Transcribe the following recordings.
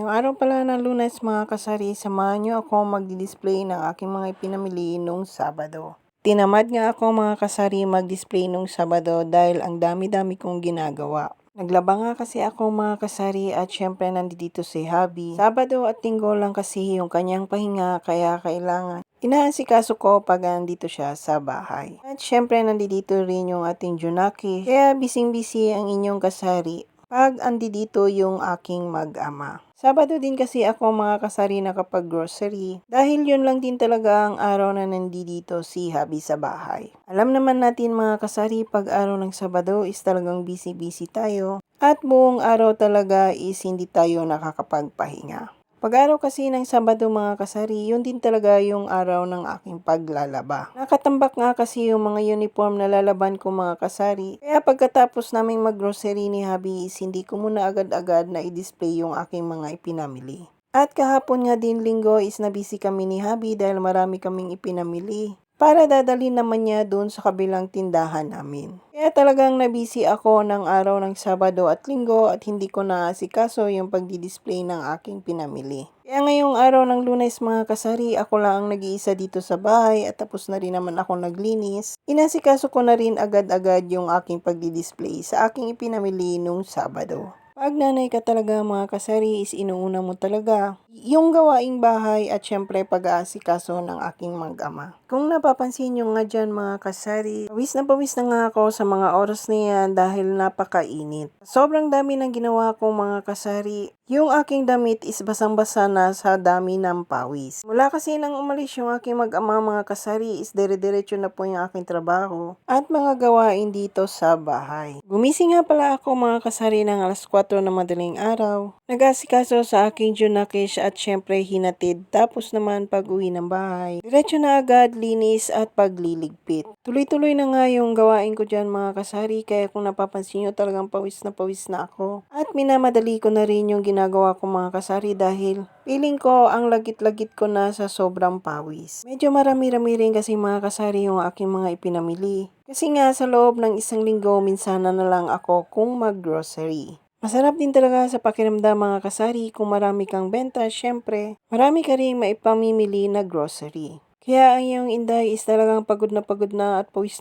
Ngayong araw pala ng Lunes mga kasari, samahan niyo ako magdi-display ng aking mga ipinamili nung Sabado. Tinamad nga ako mga kasari mag-display nung Sabado dahil ang dami-dami kong ginagawa. Naglaba nga kasi ako mga kasari at syempre nandito si Habi. Sabado at Linggo lang kasi yung kanyang pahinga kaya kailangan inaasikaso ko pag nandito siya sa bahay. At syempre nandito rin yung ating Junaki kaya bising-busy ang inyong kasari pag andito yung aking mag-ama. Sabado din kasi ako mga kasari nakapag-grocery dahil yun lang din talaga ang araw na nandito si Habi sa bahay. Alam naman natin mga kasari pag araw ng Sabado is talagang busy-busy tayo at buong araw talaga is hindi tayo nakakapagpahinga. Pag-araw kasi ng Sabado mga kasari, yun din talaga yung araw ng aking paglalaba. Nakatambak nga kasi yung mga uniform na lalaban ko mga kasari. Kaya pagkatapos naming mag-grocery ni Habi is hindi ko muna agad-agad na i-display yung aking mga ipinamili. At kahapon nga din Linggo is nabisi kami ni Habi dahil marami kaming ipinamili para dadalhin naman niya doon sa kabilang tindahan namin. Kaya talagang nabisi ako ng araw ng Sabado at Linggo at hindi ko naasikaso yung pagdi-display ng aking pinamili. Kaya ngayong araw ng Lunes mga kasari, ako lang ang nag-iisa dito sa bahay at tapos na rin naman ako naglinis. Inasikaso ko na rin agad-agad yung aking pagdi-display sa aking ipinamili nung Sabado. Pag nanay ka talaga mga kasari is inuuna mo talaga yung gawaing bahay at syempre pag-aasikaso ng aking mag-ama. Kung napapansin nyo nga dyan mga kasari, pawis na nga ako sa mga oras na yan dahil napakainit. Sobrang dami ng ginawa ko mga kasari. Yung aking damit is basang-basa na sa dami ng pawis. Mula kasi nang umalis yung aking mag-ama mga kasari is dire-diretso na po yung aking trabaho at mga gawain dito sa bahay. Gumising nga pala ako mga kasari ng alas 4 na madaling araw. Nag-asikaso sa aking Junakish at syempre hinatid. Tapos naman pag uwi ng bahay, diretso na agad linis at pagliligpit. Tuloy-tuloy na nga yung gawain ko dyan mga kasari kaya kung napapansin nyo talagang pawis na ako. At minamadali ko na rin yung ginagawa ko mga kasari dahil feeling ko ang lagit-lagit ko na sa sobrang pawis. Medyo marami-rami rin kasi mga kasari yung aking mga ipinamili. Kasi nga sa loob ng isang linggo minsan na lang ako kung mag-grocery. Masarap din talaga sa pakiramdam mga kasari kung marami kang benta, syempre marami ka rin maipamimili na grocery. Kaya ang iyong Inday is talagang pagod na at pawis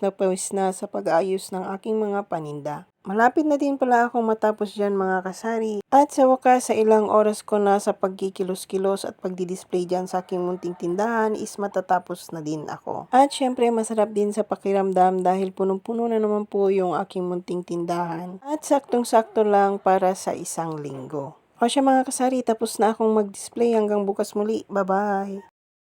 na sa pag-aayos ng aking mga paninda. Malapit na din pala akong matapos dyan mga kasari. At sa wakas sa ilang oras ko na sa pagkikilos-kilos at pagdi-display dyan sa aking munting tindahan is matatapos na din ako. At syempre masarap din sa pakiramdam dahil punong-puno na naman po yung aking munting tindahan. At saktong-sakto lang para sa isang linggo. O siya mga kasari, tapos na akong mag-display hanggang bukas muli. Bye-bye!